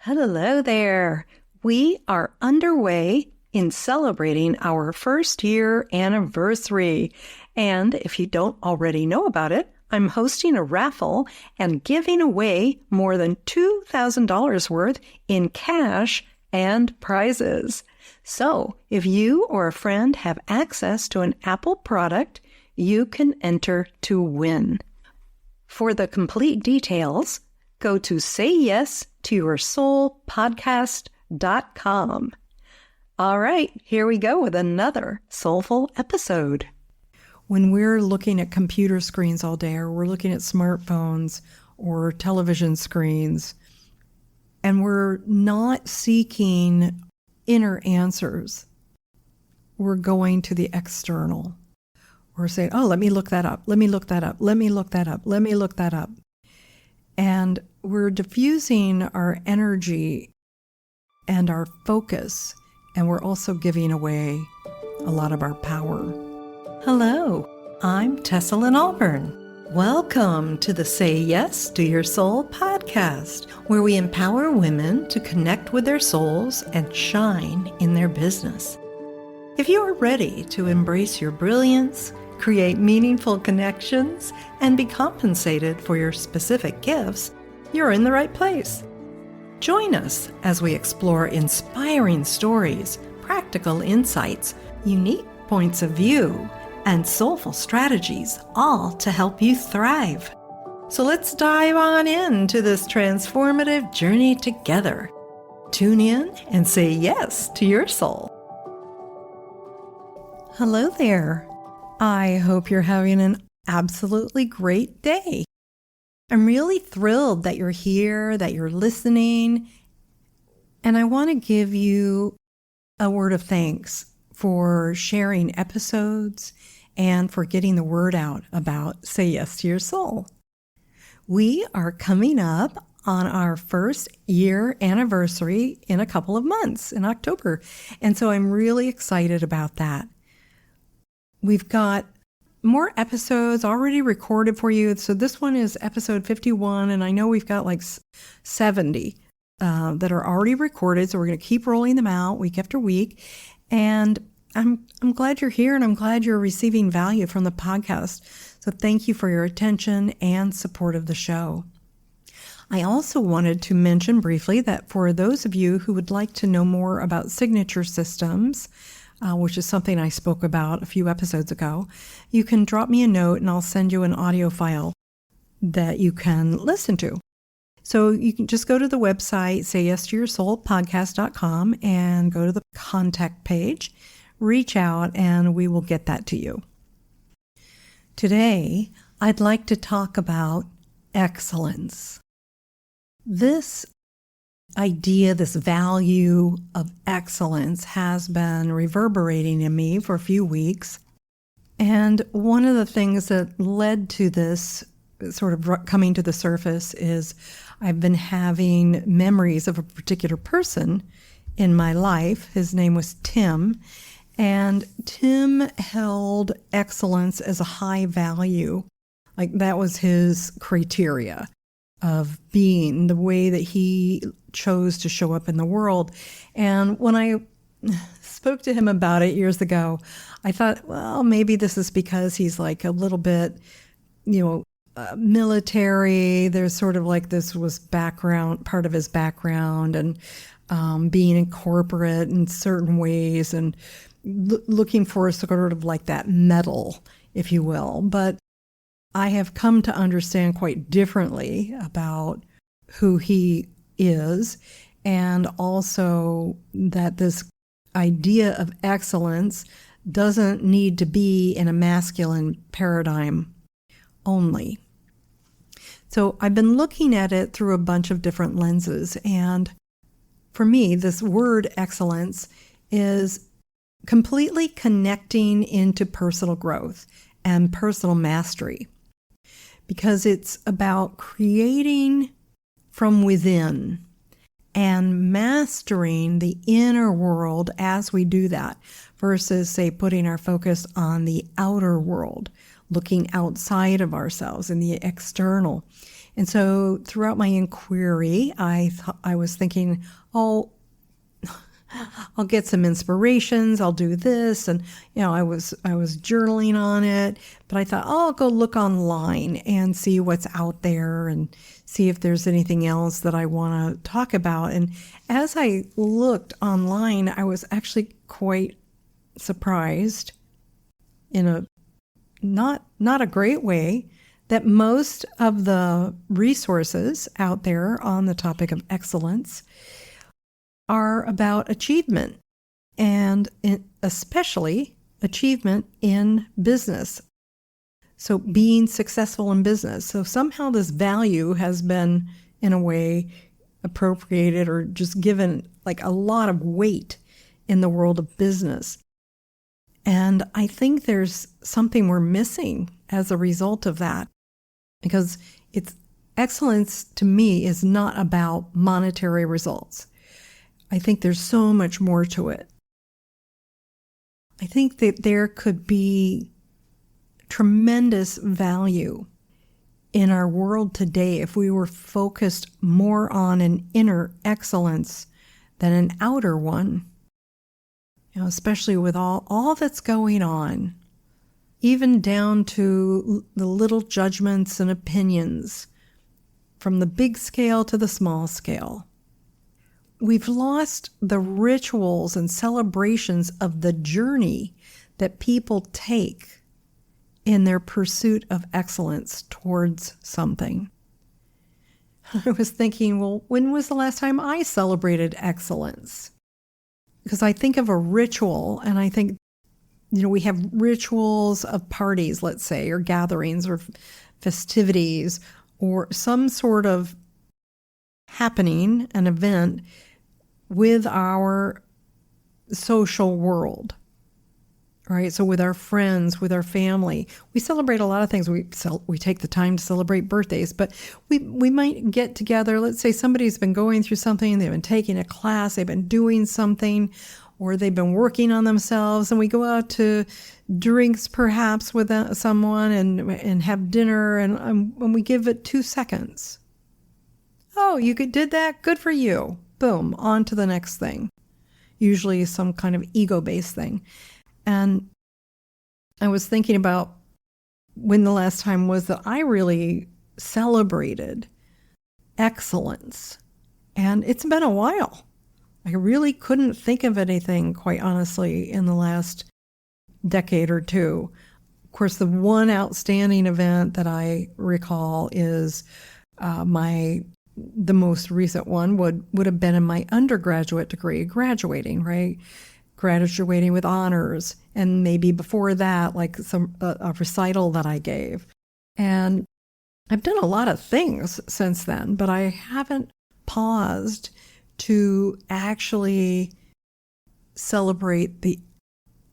Hello there. We are underway in celebrating our first year anniversary. And if you don't already know about it, I'm hosting a raffle and giving away more than $2,000 worth in cash and prizes. So if you or a friend have access to an Apple product, you can enter to win. For the complete details, go to sayyesToYourSoulPodcast.com. All right, here we go with another soulful episode. When we're looking at computer screens all day, or we're looking at smartphones or television screens, and we're not seeking inner answers, we're going to the external. We're saying, oh, let me look that up. Let me look that up. Let me look that up. Let me look that up. And we're diffusing our energy and our focus, and we're also giving away a lot of our power. Hello, I'm Tessa Lynne Alburn. Welcome to the Say Yes to Your Soul podcast, where we empower women to connect with their souls and shine in their business. If you are ready to embrace your brilliance, create meaningful connections, and be compensated for your specific gifts, you're in the right place. Join us as we explore inspiring stories, practical insights, unique points of view, and soulful strategies, all to help you thrive. So let's dive on into this transformative journey together. Tune in and say yes to your soul. Hello there. I hope you're having an absolutely great day. I'm really thrilled that you're here, that you're listening, and I want to give you a word of thanks for sharing episodes and for getting the word out about Say Yes to Your Soul. We are coming up on our first year anniversary in a couple of months, in October, and so I'm really excited about that. We've got more episodes already recorded for you. So this one is episode 51, and I know we've got like 70 that are already recorded. So we're going to keep rolling them out week after week. And I'm glad you're here, and I'm glad you're receiving value from the podcast. So thank you for your attention and support of the show. I also wanted to mention briefly that for those of you who would like to know more about signature systems, which is something I spoke about a few episodes ago, you can drop me a note and I'll send you an audio file that you can listen to. So you can just go to the website, sayyesToYourSoulPodcast.com, and go to the contact page, reach out, and we will get that to you. Today, I'd like to talk about excellence. This idea, this value of excellence has been reverberating in me for a few weeks. And one of the things that led to this sort of coming to the surface is I've been having memories of a particular person in my life. His name was Tim, and Tim held excellence as a high value. Like that was his criteria of being, the way that he chose to show up in the world. And when I spoke to him about it years ago, I thought, well, maybe this is because he's like a little bit, military. There's sort of like this was part of his background, and being in corporate in certain ways, and looking for sort of like that medal, if you will. But I have come to understand quite differently about who he is, and also that this idea of excellence doesn't need to be in a masculine paradigm only. So I've been looking at it through a bunch of different lenses, and for me, this word excellence is completely connecting into personal growth and personal mastery, because it's about creating from within and mastering the inner world as we do that, versus, say, putting our focus on the outer world, looking outside of ourselves in the external. And so throughout my inquiry, I was thinking, oh, I'll get some inspirations. I'll do this. And, I was journaling on it, but I thought, oh, I'll go look online and see what's out there and see if there's anything else that I want to talk about. And as I looked online, I was actually quite surprised in a not a great way that most of the resources out there on the topic of excellence are about achievement, and especially achievement in business. So being successful in business. So somehow this value has been, in a way, appropriated or just given like a lot of weight in the world of business. And I think there's something we're missing as a result of that, because excellence to me is not about monetary results. I think there's so much more to it. I think that there could be tremendous value in our world today if we were focused more on an inner excellence than an outer one. Especially with all that's going on, even down to the little judgments and opinions, from the big scale to the small scale. We've lost the rituals and celebrations of the journey that people take in their pursuit of excellence towards something. I was thinking, well, when was the last time I celebrated excellence? Because I think of a ritual, and I think, we have rituals of parties, let's say, or gatherings or festivities, or some sort of happening, an event with our social world, right? So with our friends, with our family, we celebrate a lot of things. We take the time to celebrate birthdays, but we might get together. Let's say somebody's been going through something, they've been taking a class, they've been doing something, or they've been working on themselves, and we go out to drinks perhaps with someone and have dinner, and we give it 2 seconds. Oh, you did that? Good for you. Boom, on to the next thing. Usually some kind of ego-based thing. And I was thinking about when the last time was that I really celebrated excellence. And it's been a while. I really couldn't think of anything, quite honestly, in the last decade or two. Of course, the one outstanding event that I recall is the most recent one would have been in my undergraduate degree, graduating, right? Graduating with honors, and maybe before that, like a recital that I gave. And I've done a lot of things since then, but I haven't paused to actually celebrate the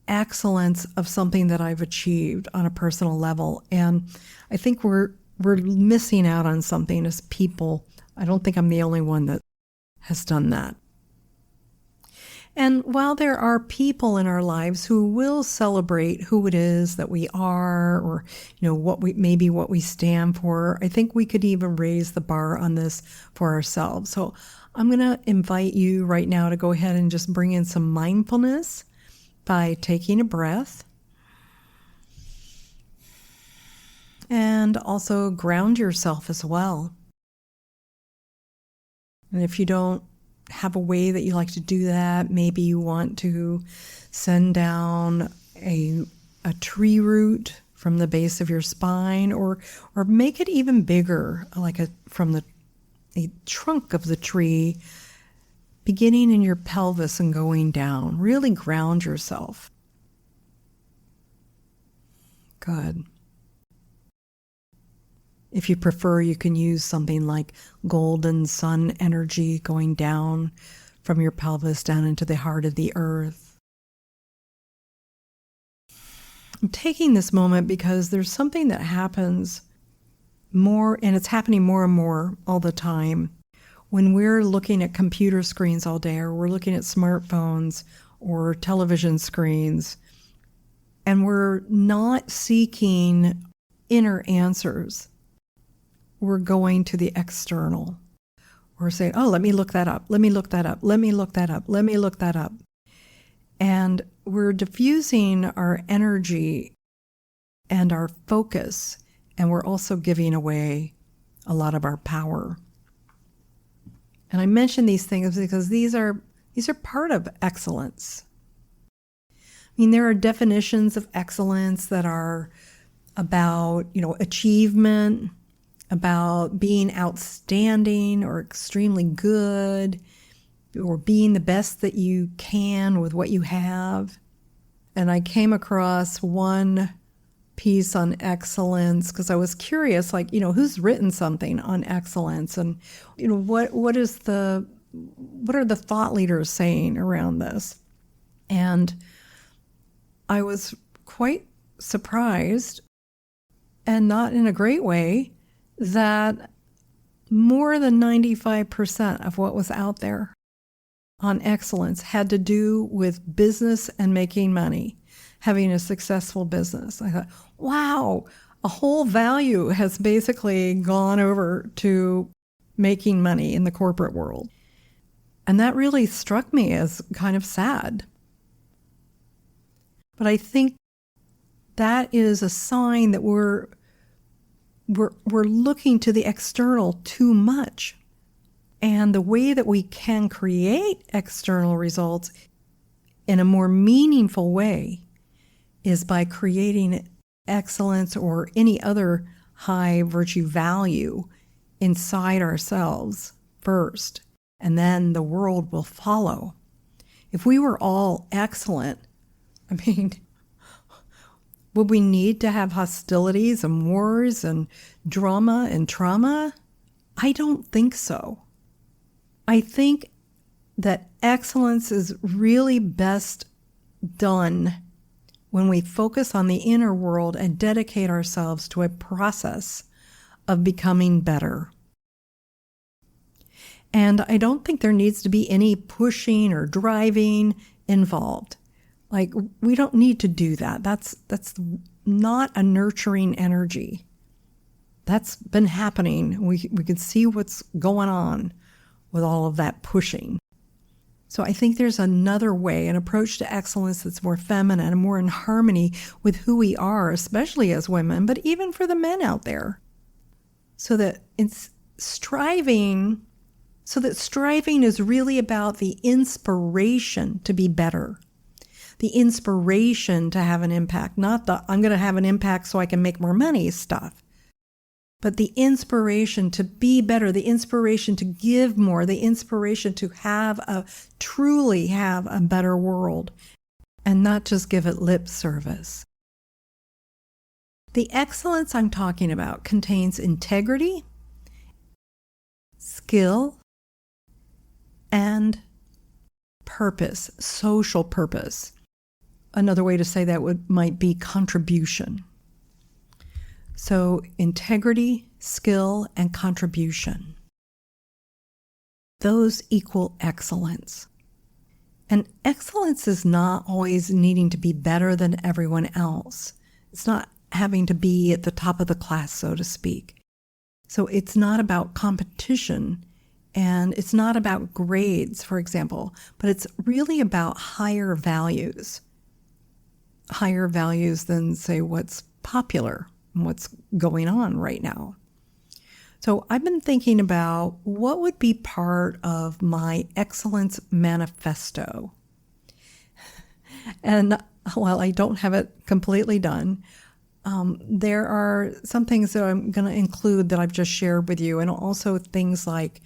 excellence of something that I've achieved on a personal level. And I think we're missing out on something as people. I don't think I'm the only one that has done that. And while there are people in our lives who will celebrate who it is that we are, or what we stand for, I think we could even raise the bar on this for ourselves. So I'm going to invite you right now to go ahead and just bring in some mindfulness by taking a breath, and also ground yourself as well. And if you don't have a way that you like to do that, maybe you want to send down a tree root from the base of your spine, or make it even bigger, like from the trunk of the tree, beginning in your pelvis and going down. Really ground yourself. Good. If you prefer, you can use something like golden sun energy going down from your pelvis down into the heart of the earth. I'm taking this moment because there's something that happens more, and it's happening more and more all the time, when we're looking at computer screens all day, or we're looking at smartphones or television screens, and we're not seeking inner answers. we're going to the external. We're saying, oh, let me look that up. Let me look that up. Let me look that up. Let me look that up. And we're diffusing our energy and our focus, and we're also giving away a lot of our power. And I mention these things because these are part of excellence. I mean, there are definitions of excellence that are about, achievement, about being outstanding or extremely good, or being the best that you can with what you have. And I came across one piece on excellence because I was curious, who's written something on excellence, and what are the thought leaders saying around this? And I was quite surprised, and not in a great way, that more than 95% of what was out there on excellence had to do with business and making money, having a successful business. I thought, wow, a whole value has basically gone over to making money in the corporate world. And that really struck me as kind of sad. But I think that is a sign that we're looking to the external too much. And the way that we can create external results in a more meaningful way is by creating excellence or any other high virtue value inside ourselves first, and then the world will follow. If we were all excellent, would we need to have hostilities and wars and drama and trauma? I don't think so. I think that excellence is really best done when we focus on the inner world and dedicate ourselves to a process of becoming better. And I don't think there needs to be any pushing or driving involved. We don't need to do that. That's not a nurturing energy. That's been happening. We can see what's going on with all of that pushing. So I think there's another way, an approach to excellence that's more feminine and more in harmony with who we are, especially as women, but even for the men out there. So that striving is really about the inspiration to be better, the inspiration to have an impact, not the I'm going to have an impact so I can make more money stuff. But the inspiration to be better, the inspiration to give more, the inspiration to truly have a better world, and not just give it lip service. The excellence I'm talking about contains integrity, skill, and purpose, social purpose. Another way to say that might be contribution. So integrity, skill, and contribution. Those equal excellence. And excellence is not always needing to be better than everyone else. It's not having to be at the top of the class, so to speak. So it's not about competition, and it's not about grades, for example, but it's really about higher values than, say, what's popular and what's going on right now. So I've been thinking about what would be part of my excellence manifesto. And while I don't have it completely done, there are some things that I'm going to include that I've just shared with you, and also things like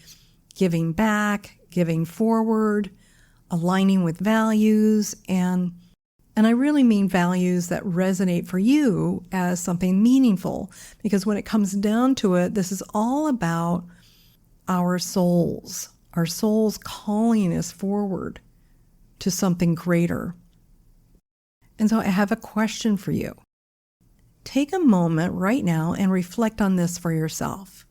giving back, giving forward, aligning with values, and I really mean values that resonate for you as something meaningful, because when it comes down to it, this is all about our souls calling us forward to something greater. And so I have a question for you. Take a moment right now and reflect on this for yourself.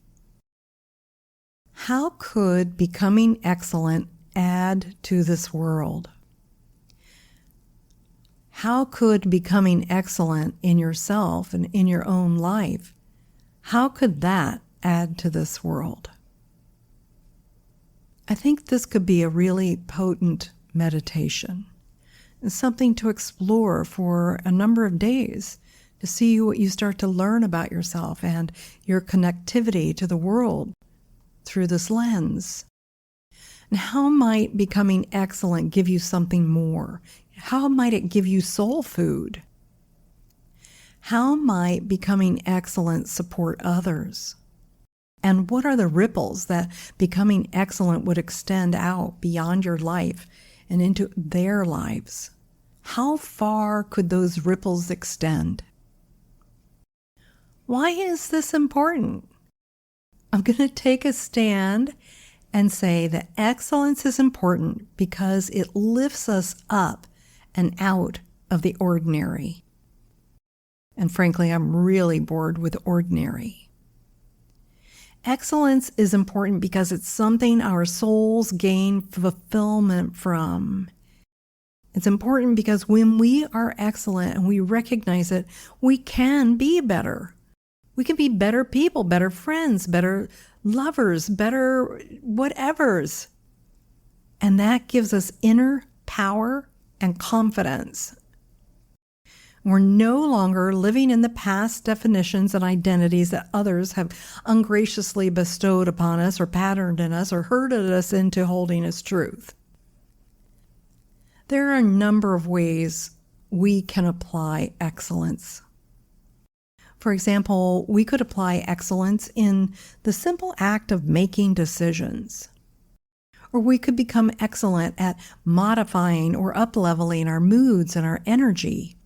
How could becoming excellent add to this world? How could becoming excellent in yourself and in your own life, how could that add to this world? I think this could be a really potent meditation. It's something to explore for a number of days to see what you start to learn about yourself and your connectivity to the world through this lens. And how might becoming excellent give you something more? How might it give you soul food? How might becoming excellent support others? And what are the ripples that becoming excellent would extend out beyond your life and into their lives? How far could those ripples extend? Why is this important? I'm going to take a stand and say that excellence is important because it lifts us up and out of the ordinary. And frankly, I'm really bored with ordinary. Excellence is important because it's something our souls gain fulfillment from. It's important because when we are excellent and we recognize it, we can be better. We can be better people, better friends, better lovers, better whatevers. And that gives us inner power and confidence. We're no longer living in the past definitions and identities that others have ungraciously bestowed upon us or patterned in us or herded us into holding as truth. There are a number of ways we can apply excellence. For example, we could apply excellence in the simple act of making decisions. Or we could become excellent at modifying or up-leveling our moods and our energy.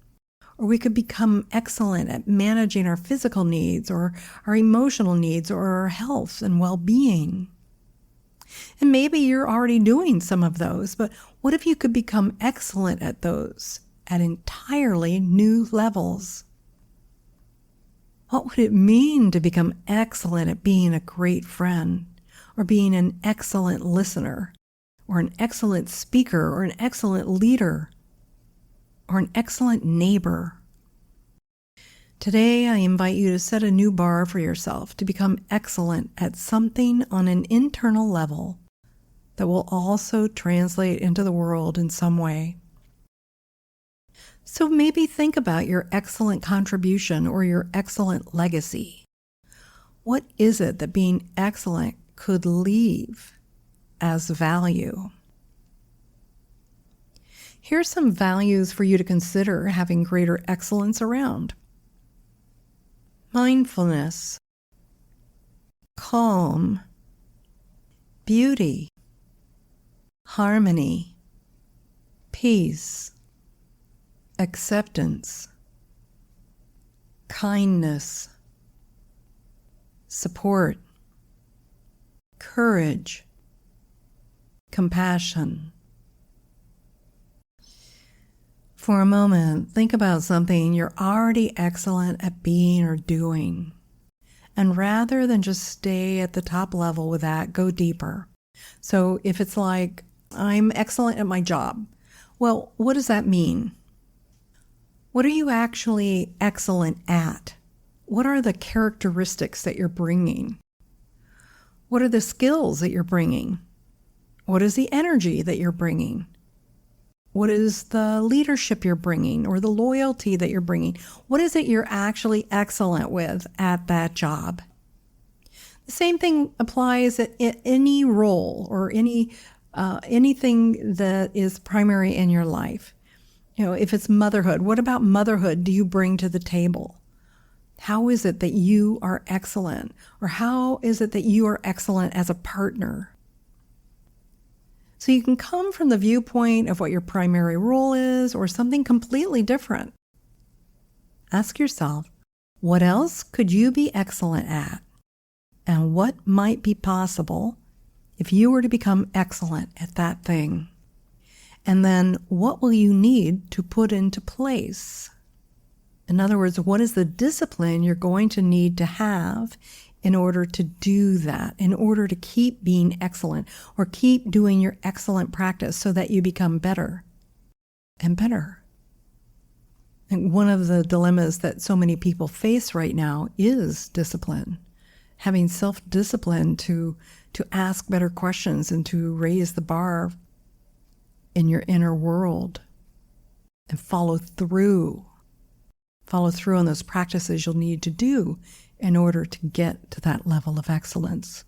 Or we could become excellent at managing our physical needs or our emotional needs or our health and well-being. And maybe you're already doing some of those, but what if you could become excellent at those at entirely new levels? What would it mean to become excellent at being a great friend, or being an excellent listener, or an excellent speaker, or an excellent leader, or an excellent neighbor? Today, I invite you to set a new bar for yourself to become excellent at something on an internal level that will also translate into the world in some way. So maybe think about your excellent contribution or your excellent legacy. What is it that being excellent could leave as value? Here's some values for you to consider having greater excellence around. Mindfulness, calm, beauty, harmony, peace, acceptance, kindness, support, courage, compassion. For a moment, think about something you're already excellent at being or doing. And rather than just stay at the top level with that, go deeper. So if it's like, I'm excellent at my job, well, what does that mean? What are you actually excellent at? What are the characteristics that you're bringing? What are the skills that you're bringing? What is the energy that you're bringing? What is the leadership you're bringing or the loyalty that you're bringing? What is it you're actually excellent with at that job? The same thing applies at any role or anything that is primary in your life. You know, if it's motherhood, what about motherhood do you bring to the table? How is it that you are excellent? Or how is it that you are excellent as a partner? So you can come from the viewpoint of what your primary role is or something completely different. Ask yourself, what else could you be excellent at? And what might be possible if you were to become excellent at that thing? And then what will you need to put into place? In other words, what is the discipline you're going to need to have in order to do that, in order to keep being excellent or keep doing your excellent practice so that you become better and better? And one of the dilemmas that so many people face right now is discipline. having self-discipline to ask better questions and to raise the bar in your inner world and follow through on those practices you'll need to do in order to get to that level of excellence.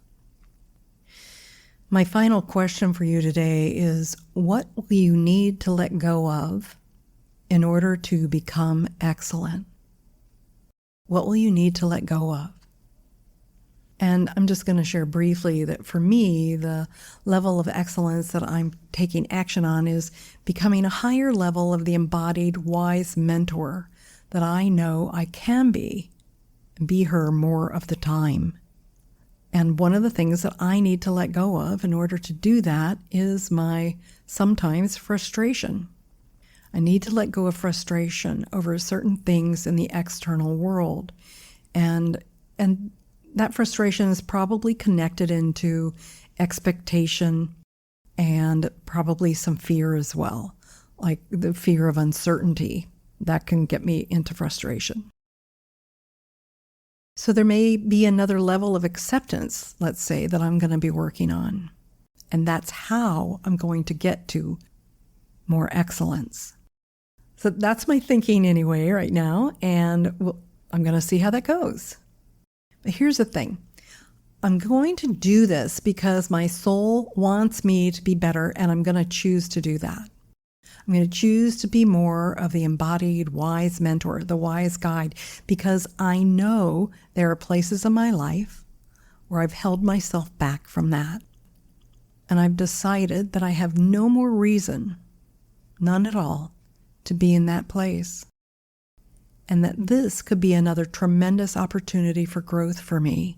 My final question for you today is, what will you need to let go of in order to become excellent? What will you need to let go of? And I'm just going to share briefly that for me, the level of excellence that I'm taking action on is becoming a higher level of the embodied wise mentor that I know I can be her more of the time. And one of the things that I need to let go of in order to do that is my sometimes frustration. I need to let go of frustration over certain things in the external world. And that frustration is probably connected into expectation and probably some fear as well, like the fear of uncertainty. That can get me into frustration. So there may be another level of acceptance, let's say, that I'm going to be working on. And that's how I'm going to get to more excellence. So that's my thinking anyway right now, and I'm going to see how that goes. But here's the thing. I'm going to do this because my soul wants me to be better, and I'm going to choose to do that. I'm going to choose to be more of the embodied wise mentor, the wise guide, because I know there are places in my life where I've held myself back from that. And I've decided that I have no more reason, none at all, to be in that place. And that this could be another tremendous opportunity for growth for me.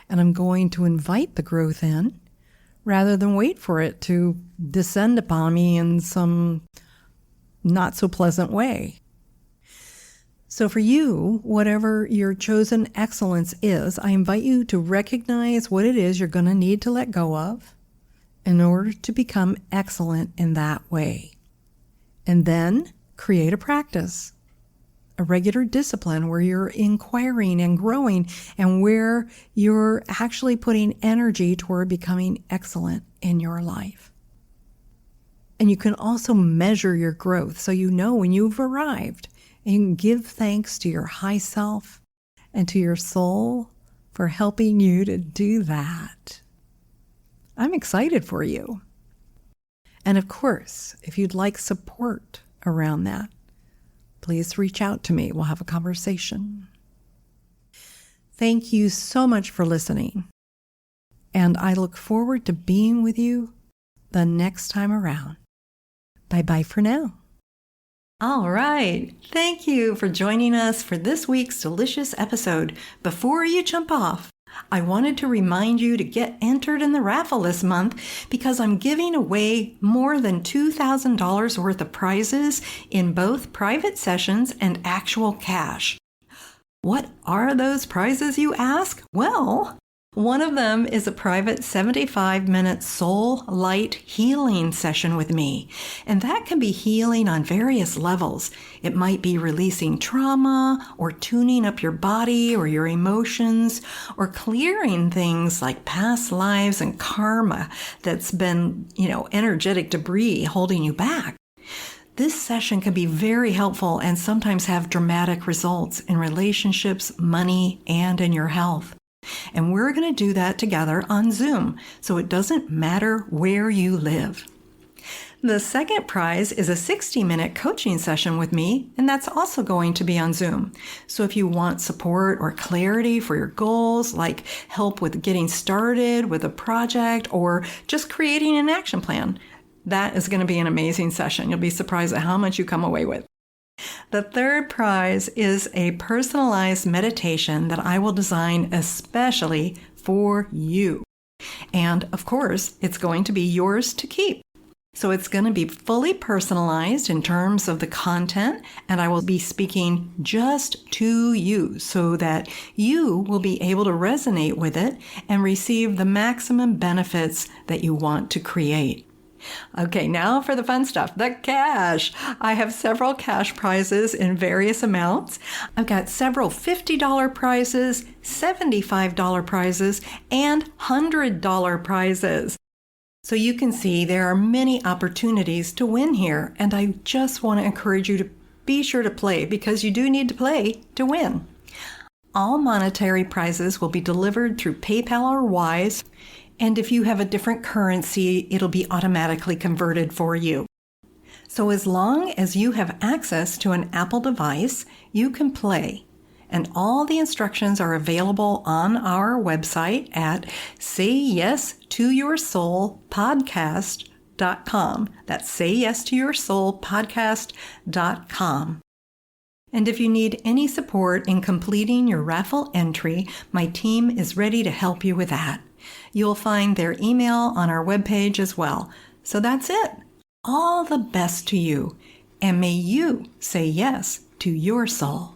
And I'm going to invite the growth in rather than wait for it to descend upon me in some not so pleasant way. So for you, whatever your chosen excellence is, I invite you to recognize what it is you're going to need to let go of in order to become excellent in that way. And then create a practice, a regular discipline where you're inquiring and growing and where you're actually putting energy toward becoming excellent in your life. And you can also measure your growth so you know when you've arrived, and you can give thanks to your high self and to your soul for helping you to do that. I'm excited for you. And of course, if you'd like support around that, please reach out to me. We'll have a conversation. Thank you so much for listening. And I look forward to being with you the next time around. Bye-bye for now. All right. Thank you for joining us for this week's delicious episode. Before you jump off, I wanted to remind you to get entered in the raffle this month because I'm giving away more than $2,000 worth of prizes in both private sessions and actual cash. What are those prizes, you ask? Well, one of them is a private 75-minute soul light healing session with me. And that can be healing on various levels. It might be releasing trauma or tuning up your body or your emotions or clearing things like past lives and karma that's been, energetic debris holding you back. This session can be very helpful and sometimes have dramatic results in relationships, money, and in your health. And we're going to do that together on Zoom, so it doesn't matter where you live. The second prize is a 60-minute coaching session with me, and that's also going to be on Zoom. So if you want support or clarity for your goals, like help with getting started with a project or just creating an action plan, that is going to be an amazing session. You'll be surprised at how much you come away with. The third prize is a personalized meditation that I will design especially for you. And of course, it's going to be yours to keep. So it's going to be fully personalized in terms of the content, and I will be speaking just to you so that you will be able to resonate with it and receive the maximum benefits that you want to create. Okay, now for the fun stuff, the cash. I have several cash prizes in various amounts. I've got several $50 prizes, $75 prizes, and $100 prizes. So you can see there are many opportunities to win here, and I just want to encourage you to be sure to play because you do need to play to win. All monetary prizes will be delivered through PayPal or Wise, and if you have a different currency, it'll be automatically converted for you. So as long as you have access to an Apple device, you can play. And all the instructions are available on our website at sayyes2yoursoulpodcast.com. That's sayyes2yoursoulpodcast.com. And if you need any support in completing your raffle entry, my team is ready to help you with that. You'll find their email on our webpage as well. So that's it. All the best to you, and may you say yes to your soul.